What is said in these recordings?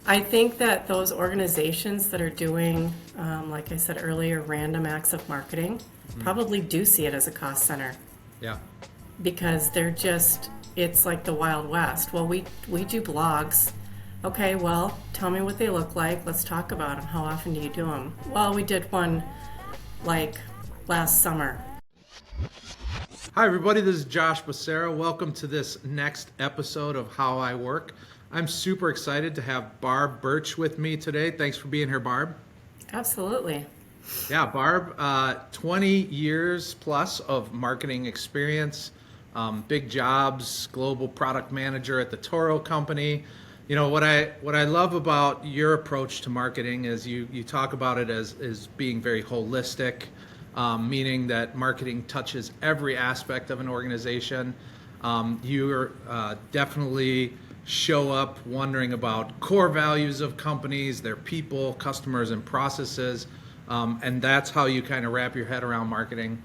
I think that those organizations that are doing, like I said earlier, random acts of marketing probably do see it as a cost center Yeah. because it's like the Wild West. Well, we do blogs. Okay, well, tell me what they look like. Let's talk about them. How often do you do them? Well, we did one like last summer. Hi, everybody. This is Josh Becerra. Welcome to this next episode of How I Work. I'm super excited to have Barb Bertsch with me today. Thanks for being here, Barb. Absolutely. Yeah, Barb, 20 years plus of marketing experience, big jobs, global product manager at the Toro Company. You know, what I love about your approach to marketing is you talk about it as being very holistic, meaning that marketing touches every aspect of an organization. You're definitely show up wondering about core values of companies, their people, customers, and processes. And that's how you kind of wrap your head around marketing.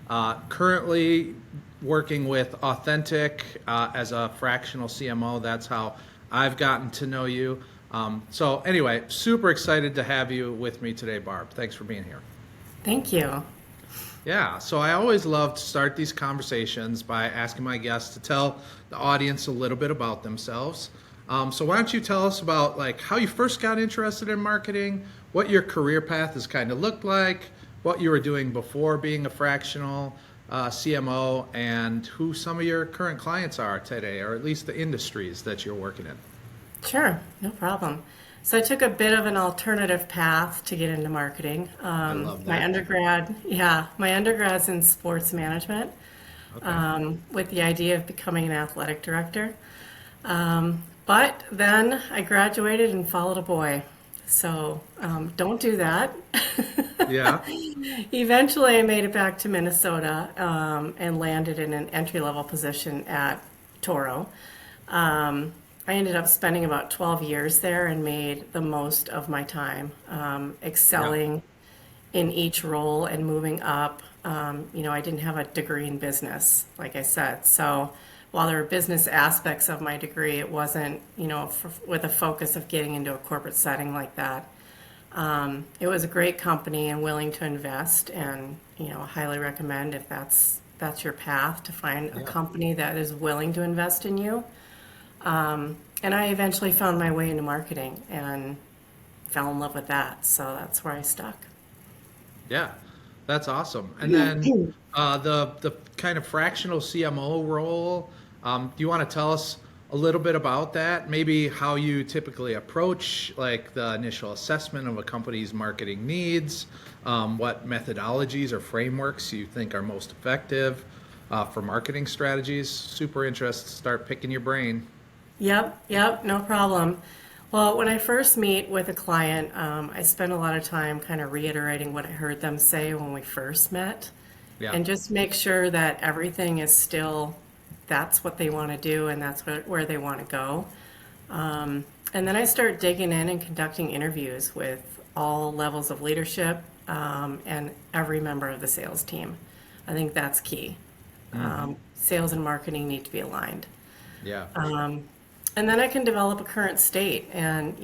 Currently working with Authentic as a fractional CMO. That's how I've gotten to know you. So anyway, super excited to have you with me today, Barb. Thanks for being here. Thank you. Yeah, so I always love to start these conversations by asking my guests to tell the audience a little bit about themselves. So why don't you tell us about like how you first got interested in marketing, what your career path has kind of looked like, what you were doing before being a fractional CMO, and who some of your current clients are today, or at least the industries that you're working in. Sure, no problem. So I took a bit of an alternative path to get into marketing. I love My that. undergrad, yeah, my undergrad's in sports management, Okay. with the idea of becoming an athletic director. But then I graduated and followed a boy. So don't do that. Yeah. Eventually, I made it back to Minnesota and landed in an entry level position at Toro. I ended up spending about 12 years there and made the most of my time, Yeah. excelling in each role and moving up. I didn't have a degree in business, like I said. So while there were business aspects of my degree, it wasn't, with a focus of getting into a corporate setting like that. It was a great company and willing to invest, and highly recommend if that's your path to find a Yeah. company that is willing to invest in you. And I eventually found my way into marketing and fell in love with that. So that's where I stuck. Yeah, that's awesome. And then the kind of fractional CMO role. Do you want to tell us a little bit about that? Maybe how you typically approach like the initial assessment of a company's marketing needs, what methodologies or frameworks you think are most effective for marketing strategies. Super interested to start picking your brain. Yep, no problem. Well, when I first meet with a client, I spend a lot of time kind of reiterating what I heard them say when we first met Yeah. and just make sure that everything is still, that's what they want to do and that's where they want to go. And then I start digging in and conducting interviews with all levels of leadership and every member of the sales team. I think that's key. Hmm. Sales and marketing need to be aligned. Yeah. And then I can develop a current state. And,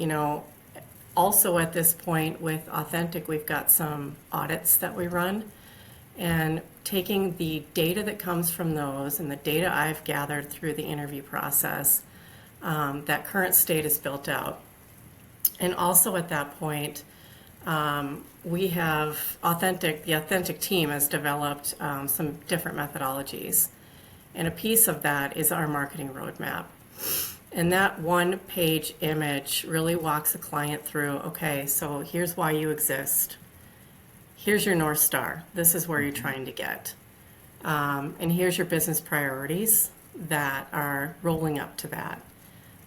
also at this point with Authentic, we've got some audits that we run. And taking the data that comes from those and the data I've gathered through the interview process, that current state is built out. And also at that point, we have the Authentic team has developed some different methodologies. And a piece of that is our marketing roadmap. And that one page image really walks a client through, okay, so here's why you exist. Here's your North Star. This is where you're trying to get. And here's your business priorities that are rolling up to that.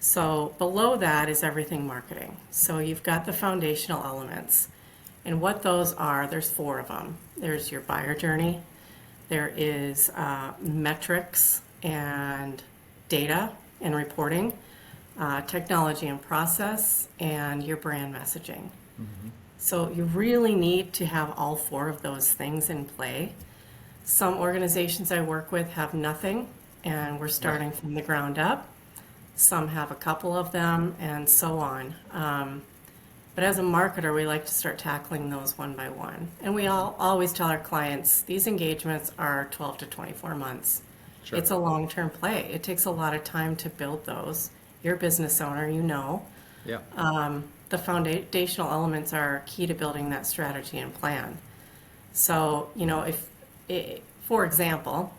So below that is everything marketing. So you've got the foundational elements. And what those are, there's four of them. There's your buyer journey. There is metrics and data and reporting, technology and process, and your brand messaging. So you really need to have all four of those things in play. Some organizations I work with have nothing, and we're Right. starting from the ground up. some have a couple of them, and so on. But as a marketer, we like to start tackling those one by one. And we always tell our clients these engagements are 12 to 24 months. Sure. It's a long-term play. It takes a lot of time to build those. You're a business owner, you know. Yeah. The foundational elements are key to building that strategy and plan. So, for example,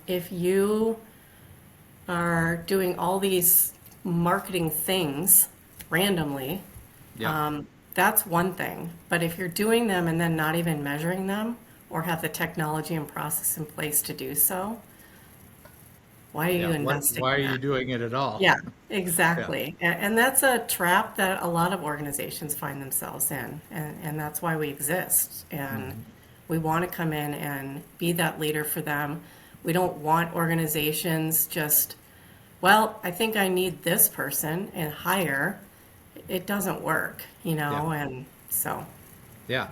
if you are doing all these marketing things randomly, Yeah. that's one thing. But if you're doing them and then not even measuring them or have the technology and process in place to do so, why are you Yeah. investing Why are in you that? doing it at all? Yeah, Yeah. exactly. And that's a trap that a lot of organizations find themselves in. And that's why we exist. And we want to come in and be that leader for them. We don't want organizations just, well, I think I need this person and hire. It doesn't work, Yeah. and so, Yeah.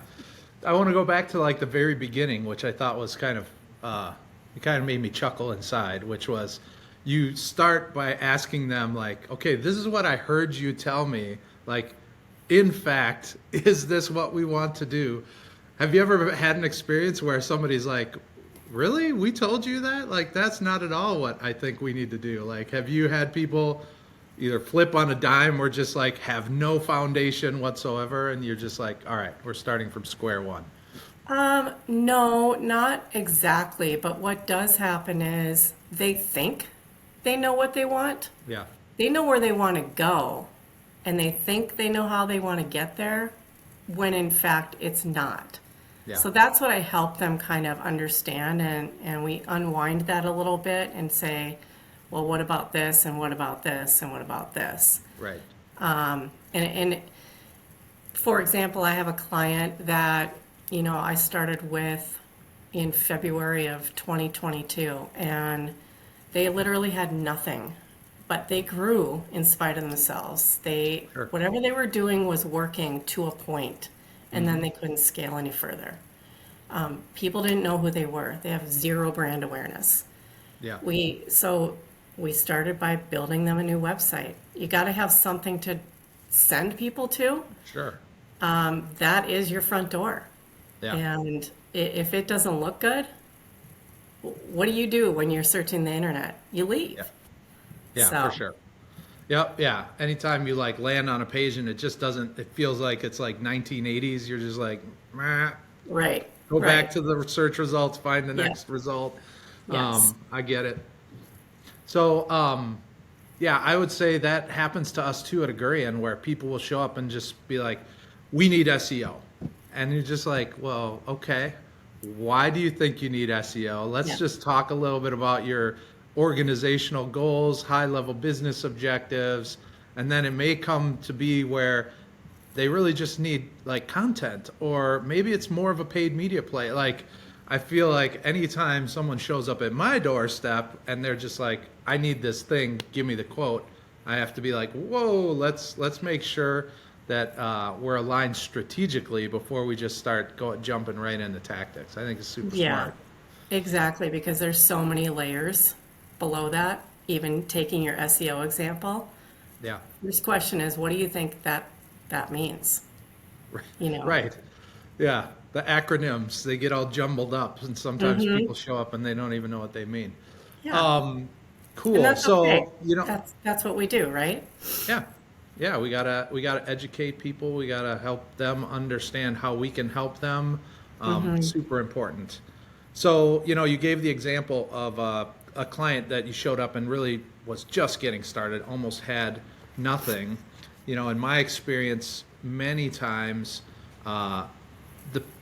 I want to go back to like the very beginning, which I thought was it kind of made me chuckle inside, which was you start by asking them like, okay, this is what I heard you tell me. Like, in fact, is this what we want to do? Have you ever had an experience where somebody's like, really? We told you that? Like, that's not at all what I think we need to do. Like, have you had people either flip on a dime or just like have no foundation whatsoever and you're just like, all right, we're starting from square one? no, not exactly. But what does happen is they think they know what they want. Yeah. They know where they want to go, and they think they know how they want to get there, when in fact it's not. Yeah. So that's what I help them kind of understand, and we unwind that a little bit and say, well, what about this, and what about this, and what about this? Right. And for example, I have a client that, I started with in February of 2022, and they literally had nothing, but they grew in spite of themselves. Sure. Whatever they were doing was working to a point, and then they couldn't scale any further. People didn't know who they were. They have zero brand awareness. Yeah. So we started by building them a new website. You got to have something to send people to. Sure. That is your front door. Yeah. And if it doesn't look good, what do you do when you're searching the internet? You leave. Yeah. Yeah, So, for sure. Yep, yeah. Anytime you like land on a page and it just doesn't, it feels like it's like 1980s. You're just like, meh. right, Go right. back to the search results, find the Yeah. next result. Yes. I get it. So, yeah, I would say that happens to us too at Augurian, where people will show up and just be like, we need SEO. And you're just like, well, okay, why do you think you need SEO? Let's Yeah. just talk a little bit about your organizational goals, high level business objectives, and then it may come to be where they really just need like content, or maybe it's more of a paid media play. Like, I feel like anytime someone shows up at my doorstep and they're just like, I need this thing, give me the quote, I have to be like, whoa, let's make sure that we're aligned strategically before we just start jumping right into tactics. I think it's super Yeah, smart. exactly, because there's so many layers below that. Even taking your SEO example, Yeah. first question is, what do you think that means? Right. Yeah. The acronyms, they get all jumbled up, and sometimes people show up and they don't even know what they mean. Yeah, and Cool. that's okay. So, That's what we do, right? yeah. Yeah, we gotta educate people. We gotta help them understand how we can help them. Super important. So, you gave the example of a client that you showed up and really was just getting started, almost had nothing. In my experience, many times,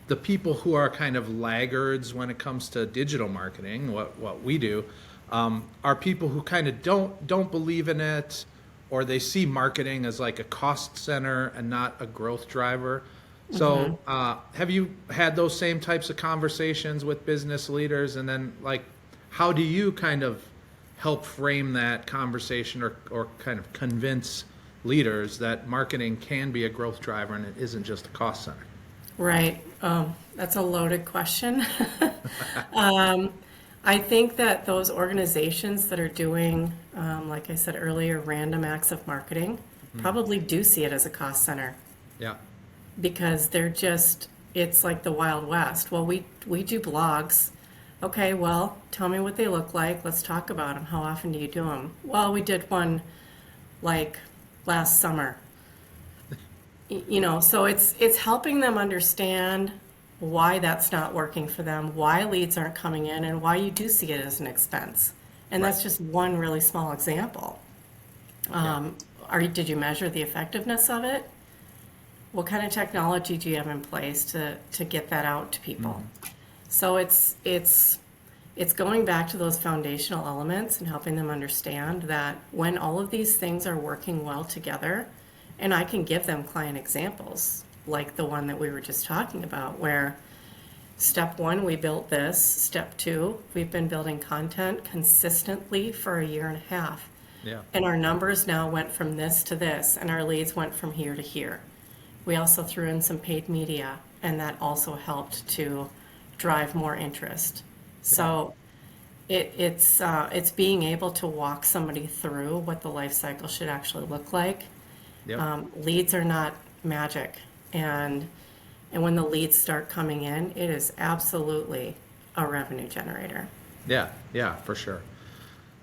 the people who are kind of laggards when it comes to digital marketing, what we do, are people who kind of don't believe in it, or they see marketing as like a cost center and not a growth driver. So, have you had those same types of conversations with business leaders? And then, like, how do you kind of help frame that conversation, or kind of convince leaders that marketing can be a growth driver and it isn't just a cost center? Right. That's a loaded question. I think that those organizations that are doing, like I said earlier, random acts of marketing probably do see it as a cost center Yeah. because they're just, it's like the Wild West. Well, we do blogs. Okay, well, tell me what they look like. Let's talk about them. How often do you do them? Well, we did one like last summer. So it's helping them understand why that's not working for them, why leads aren't coming in, and why you do see it as an expense. And that's just one really small example. Did you measure the effectiveness of it? What kind of technology do you have in place to get that out to people? So it's going back to those foundational elements and helping them understand that when all of these things are working well together, and I can give them client examples like the one that we were just talking about, where step one, we built this. Step two, we've been building content consistently for a year and a half. Yeah. And our numbers now went from this to this, and our leads went from here to here. We also threw in some paid media, and that also helped to drive more interest. So it's being able to walk somebody through what the life cycle should actually look like. Yep. Leads are not magic, and when the leads start coming in, it is absolutely a revenue generator. Yeah, for sure.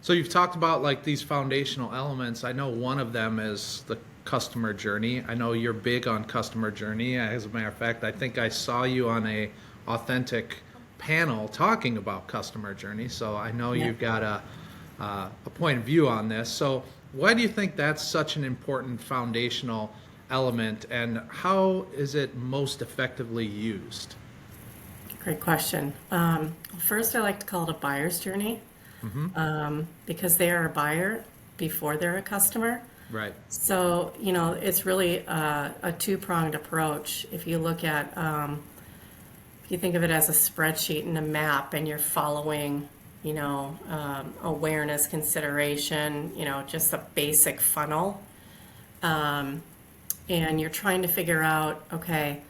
So you've talked about like these foundational elements. I know one of them is the customer journey. I know you're big on customer journey. As a matter of fact, I think I saw you on a authentic panel talking about customer journey. So I know you've got a point of view on this. So why do you think that's such an important foundational element, and how is it most effectively used? Great question. First, I like to call it a buyer's journey, because they are a buyer before they're a customer. Right. So, it's really a two-pronged approach. If you look at, if you think of it as a spreadsheet and a map, and you're following, awareness, consideration, just a basic funnel, and you're trying to figure out, okay,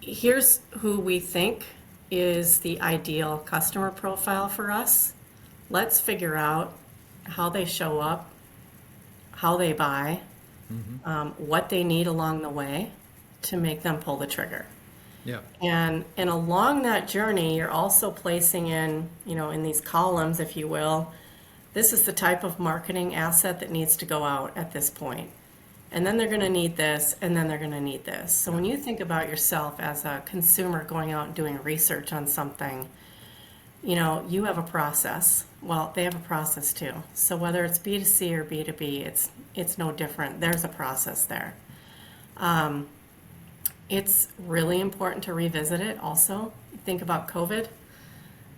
here's who we think is the ideal customer profile for us. Let's figure out how they show up, how they buy, what they need along the way to make them pull the trigger. Yeah. And along that journey, you're also placing in, in these columns, if you will, this is the type of marketing asset that needs to go out at this point. And then they're going to need this, and then they're going to need this. So when you think about yourself as a consumer going out and doing research on something, you have a process. Well, they have a process too. So whether it's B2C or B2B, it's no different. There's a process there. It's really important to revisit it also. Think about COVID.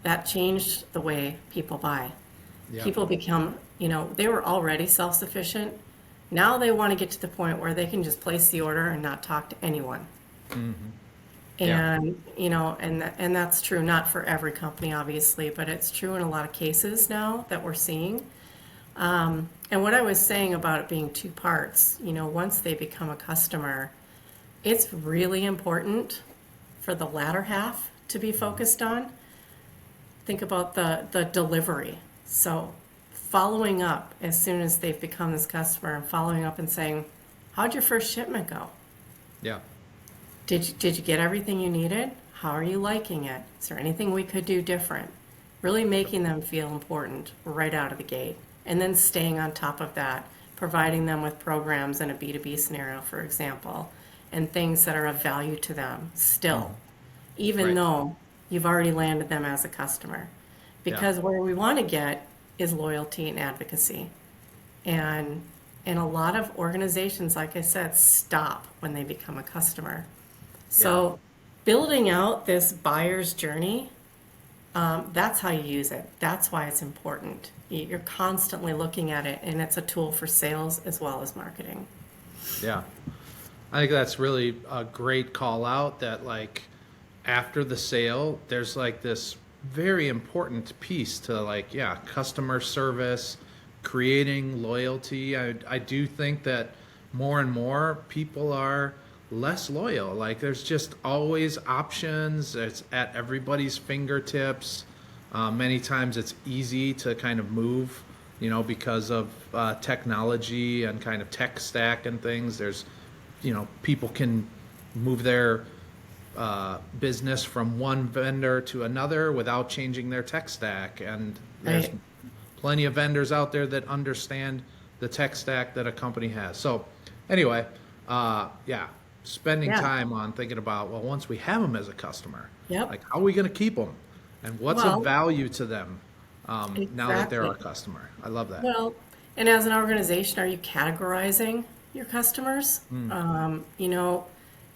That changed the way people buy. Yeah. People become, they were already self-sufficient. Now they want to get to the point where they can just place the order and not talk to anyone. And, and that's true not for every company, obviously, but it's true in a lot of cases now that we're seeing. And what I was saying about it being two parts, once they become a customer, it's really important for the latter half to be focused on. Think about the delivery. So following up as soon as they've become this customer, and following up and saying, how'd your first shipment go? Yeah. Did you get everything you needed? How are you liking it? Is there anything we could do different? Really making them feel important right out of the gate. And then staying on top of that, providing them with programs in a B2B scenario, for example, and things that are of value to them still, even Right. though you've already landed them as a customer. Because where we want to get is loyalty and advocacy. And a lot of organizations, like I said, stop when they become a customer. So building out this buyer's journey, that's how you use it. That's why it's important. You're constantly looking at it, and it's a tool for sales as well as marketing. Yeah. I think that's really a great call out, that like after the sale, there's like this very important piece to customer service, creating loyalty. I do think that more and more people are less loyal. Like there's just always options. It's at everybody's fingertips. Many times it's easy to kind of move, because of technology and kind of tech stack and things. There's, people can move their business from one vendor to another without changing their tech stack. And there's Right. plenty of vendors out there that understand the tech stack that a company has. So anyway, yeah, spending Yeah. time on thinking about, well, once we have them as a customer, Yep. like how are we going to keep them? And what's of Well, value to them now that they're exactly. our customer? I love that. Well, and as an organization, are you categorizing your customers?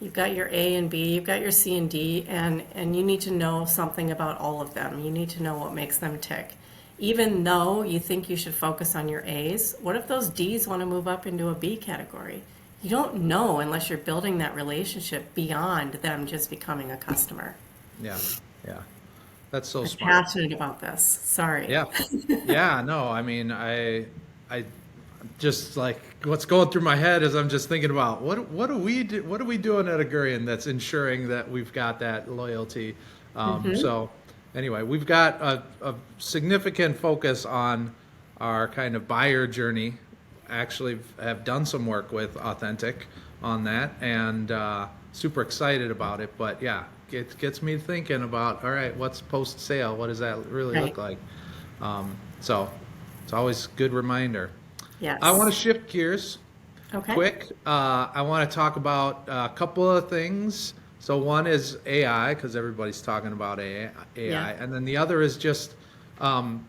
You've got your A and B, you've got your C and D, and you need to know something about all of them. You need to know what makes them tick. Even though you think you should focus on your A's, what if those D's want to move up into a B category? You don't know unless you're building that relationship beyond them just becoming a customer. Yeah, yeah. That's so I'm smart. passionate about this. Sorry. Yeah. Yeah, no, I mean, I just like what's going through my head is I'm just thinking about what are we doing at Augurian that's ensuring that we've got that loyalty. So anyway, we've got a significant focus on our kind of buyer journey. Actually, have done some work with Authentic on that, and super excited about it. But yeah, it gets me thinking about, all right, what's post sale? What does that really Right. look like? So it's always a good reminder. I want Yes. to shift gears Okay. quick. I want to talk about a couple of things. So one is AI, because everybody's talking about AI, Yeah. and then the other is just,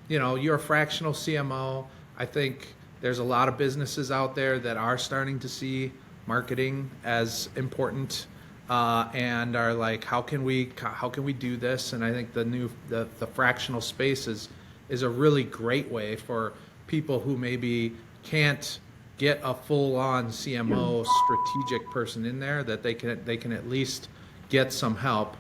you're a fractional CMO. I think there's a lot of businesses out there that are starting to see marketing as important, and are like, how can we do this? And I think the fractional space is a really great way for people who maybe can't get a full-on CMO strategic person in there, that they can at least get some help.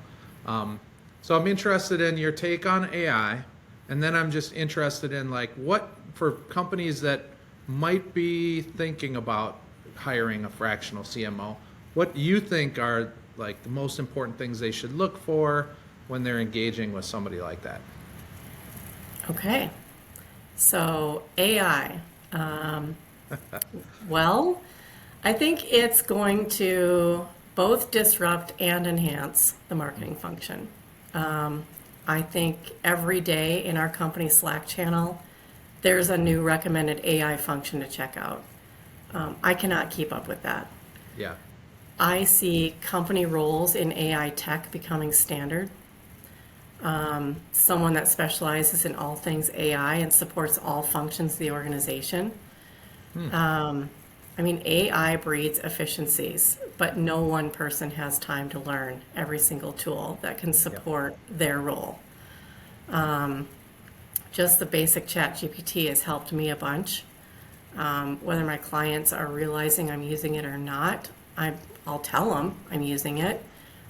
So I'm interested in your take on AI, and then I'm just interested in like what for companies that might be thinking about hiring a fractional CMO, what you think are like the most important things they should look for when they're engaging with somebody like that. Okay. So AI. Well, I think it's going to both disrupt and enhance the marketing function. I think every day in our company Slack channel, there's a new recommended AI function to check out. I cannot keep up with that. Yeah. I see company roles in AI tech becoming standard. Someone that specializes in all things AI and supports all functions of the organization. I mean, AI breeds efficiencies, but no one person has time to learn every single tool that can support their role. Just the basic chat GPT has helped me a bunch. Whether my clients are realizing I'm using it or not, I'll tell them I'm using it.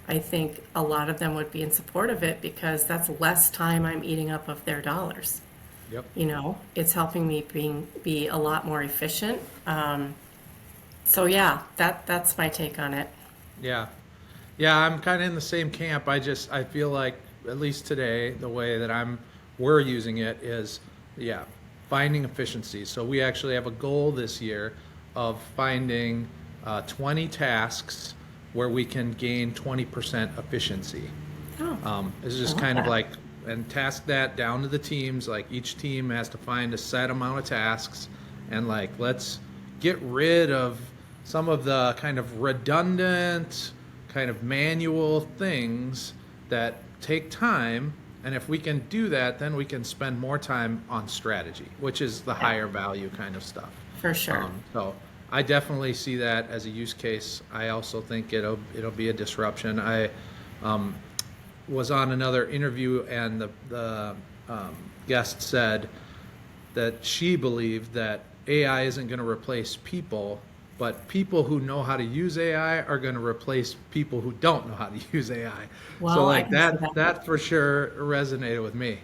I think a lot of them would be in support of it because that's less time I'm eating up of their dollars. Yep. It's helping me be a lot more efficient. So yeah, that's my take on it. Yeah. Yeah, I'm kind of in the same camp. I feel like at least today, the way that we're using it is, yeah, finding efficiencies. So we actually have a goal this year of finding 20 tasks where we can gain 20% efficiency. This is just kind of like, and task that down to the teams. Like each team has to find a set amount of tasks, and like let's get rid of some of the kind of redundant, kind of manual things that take time. And if we can do that, then we can spend more time on strategy, which is the higher value kind of stuff. For sure. So I definitely see that as a use case. I also think it'll be a disruption. I was on another interview, and the guest said that she believed that AI isn't going to replace people, but people who know how to use AI are going to replace people who don't know how to use AI. Well, So I like can see that. that for sure resonated with me.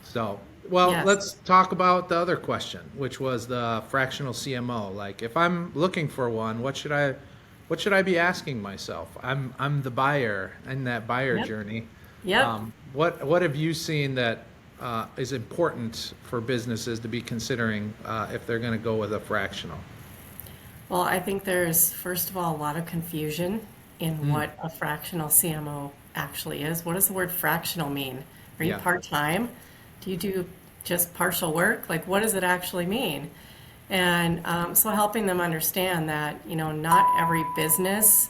So, well, Yes. let's talk about the other question, which was the fractional CMO. Like, if I'm looking for one, what should I be asking myself? I'm the buyer in that buyer Yep. journey. Yep. what have you seen that is important for businesses to be considering if they're going to go with a fractional? Well, I think there's, first of all, a lot of confusion in what a fractional CMO actually is. What does the word fractional mean? Are you Yeah. part-time? Do you do just partial work? Like, what does it actually mean? And so helping them understand that, not every business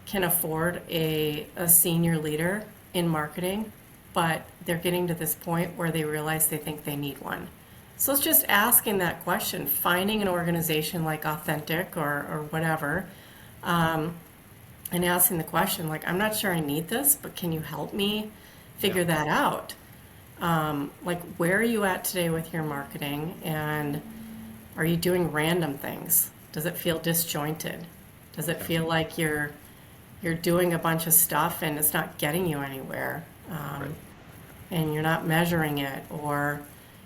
can afford a senior leader in marketing, but they're getting to this point where they realize they think they need one. So it's just asking that question, finding an organization like Authentic or whatever, and asking the question, like, I'm not sure I need this, but can you help me figure Yeah. that out? Like, where are you at today with your marketing? And are you doing random things? Does it feel disjointed? Does it Yeah. feel like you're doing a bunch of stuff and it's not getting you anywhere? Right. And you're not measuring it, or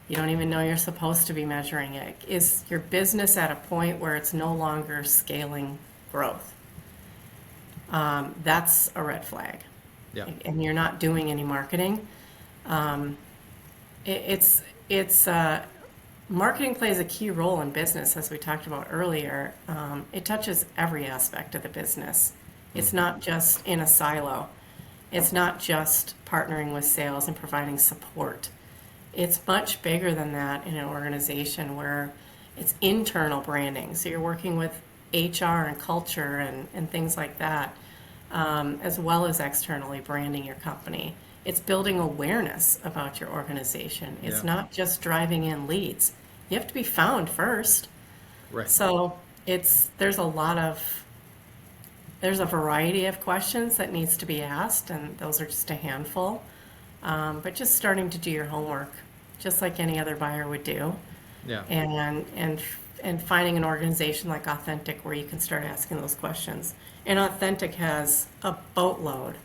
you don't even know you're supposed to be measuring it. Is your business at a point where it's no longer scaling growth? That's a red flag. Yeah. And you're not doing any marketing. It's marketing plays a key role in business, as we talked about earlier. It touches every aspect of the business. It's not just in a silo. It's not just partnering with sales and providing support. It's much bigger than that in an organization where it's internal branding. So you're working with HR and culture and things like that, as well as externally branding your company. It's building awareness about your organization. It's Yeah. not just driving in leads. You have to be found first. Right. So there's a variety of questions that needs to be asked, and those are just a handful. But just starting to do your homework, just like any other buyer would do, Yeah. and finding an organization like Authentic where you can start asking those questions. And Authentic has a boatload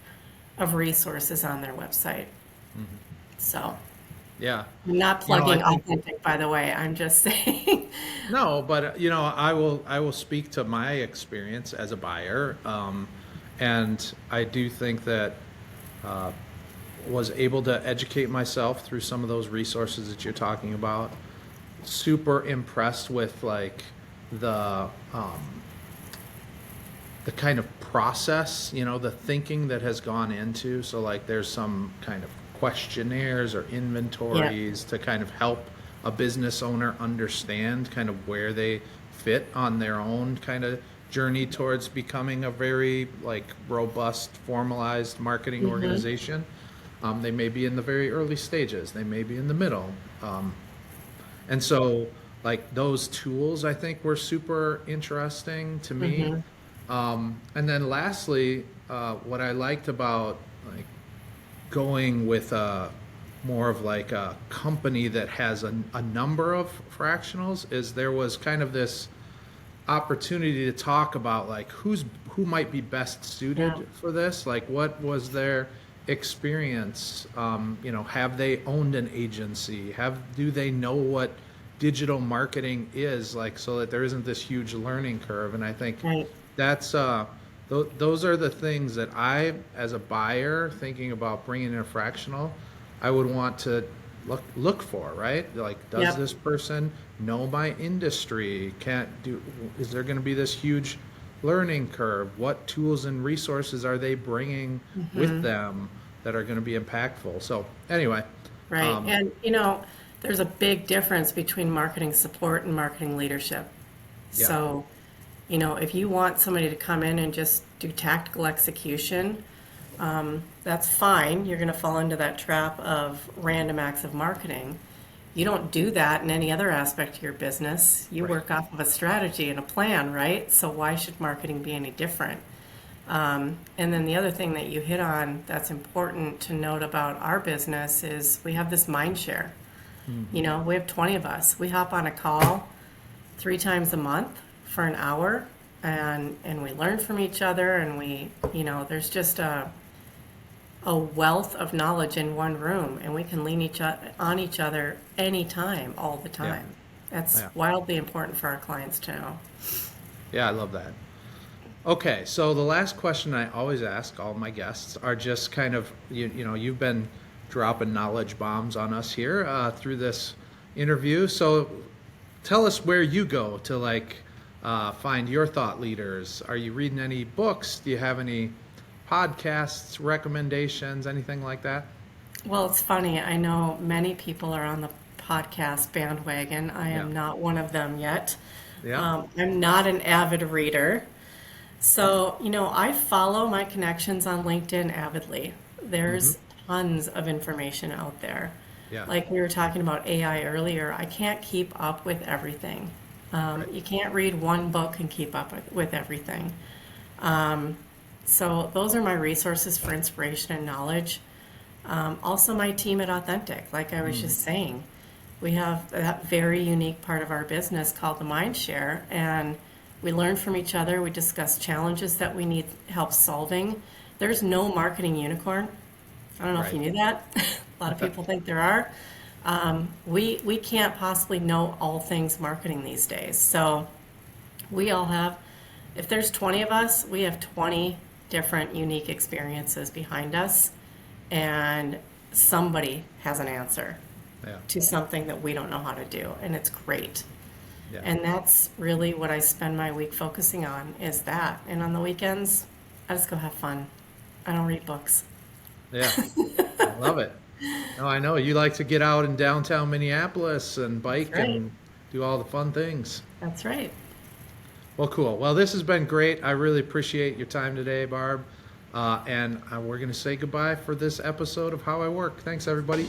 of resources on their website. So, Yeah. I'm not I plugging think Authentic, by the way. I'm just saying. no, but I will speak to my experience as a buyer, and I do think that was able to educate myself through some of those resources that you're talking about. Super impressed with like the the kind of process, the thinking that has gone into. So like there's some kind of questionnaires or inventories to kind of help a business owner understand kind of where they fit on their own kind of journey towards becoming a very like robust, formalized marketing organization. They may be in the very early stages. They may be in the middle. And so, like those tools, I think were super interesting to me. And then lastly, what I liked about like going with more of like a company that has a number of fractionals is there was kind of this opportunity to talk about like who might be best suited Yeah. for this, like what was their experience, have they owned an agency, do they know what digital marketing is, like, so that there isn't this huge learning curve. And I think Right. that's those are the things that I, as a buyer thinking about bringing in a fractional, I would want to look for, right? Like, does Yep. this person know my industry? Is there going to be this huge learning curve? What tools and resources are they bringing with them that are going to be impactful? So anyway, Right. um, And, there's a big difference between marketing support and marketing leadership. yeah, So, if you want somebody to come in and just do tactical execution, that's fine. You're going to fall into that trap of random acts of marketing. You don't do that in any other aspect of your business. You right, work off of a strategy and a plan, right? So why should marketing be any different? And then the other thing that you hit on that's important to note about our business is we have this mind share. We have 20 of us. We hop on a call 3 times a month for an hour, and we learn from each other, and there's just a wealth of knowledge in one room, and we can lean on each other anytime, all the yeah, time. That's yeah, wildly important for our clients to know. yeah. I love that. Okay, so the last question I always ask all my guests are just kind of, you've been dropping knowledge bombs on us here through this interview. So tell us where you go to find your thought leaders. Are you reading any books? Do you have any podcasts, recommendations, anything like that? Well, it's funny. I know many people are on the podcast bandwagon. I am Yeah. not one of them yet. Yeah. I'm not an avid reader. So, I follow my connections on LinkedIn avidly. Mm-hmm. There's tons of information out there. Yeah. Like we were talking about AI earlier, I can't keep up with everything. Right. You can't read one book and keep up with everything. So those are my resources for inspiration and knowledge. Also, my team at Authentic, like I was just saying, we have that very unique part of our business called the Mind Share, and we learn from each other. We discuss challenges that we need help solving. There's no marketing unicorn. I don't know if you Right. knew that. A lot of people think there are. We can't possibly know all things marketing these days. So we all have, if there's 20 of us, we have 20 different unique experiences behind us, and somebody has an answer Yeah. to something that we don't know how to do, and it's great. Yeah. And that's really what I spend my week focusing on, is that. And on the weekends, I just go have fun. I don't read books. Yeah. I love it. No, I know you like to get out in downtown Minneapolis and bike That's right. and do all the fun things. That's right. Well, cool. Well, this has been great. I really appreciate your time today, Barb. And we're going to say goodbye for this episode of How I Work. Thanks, everybody.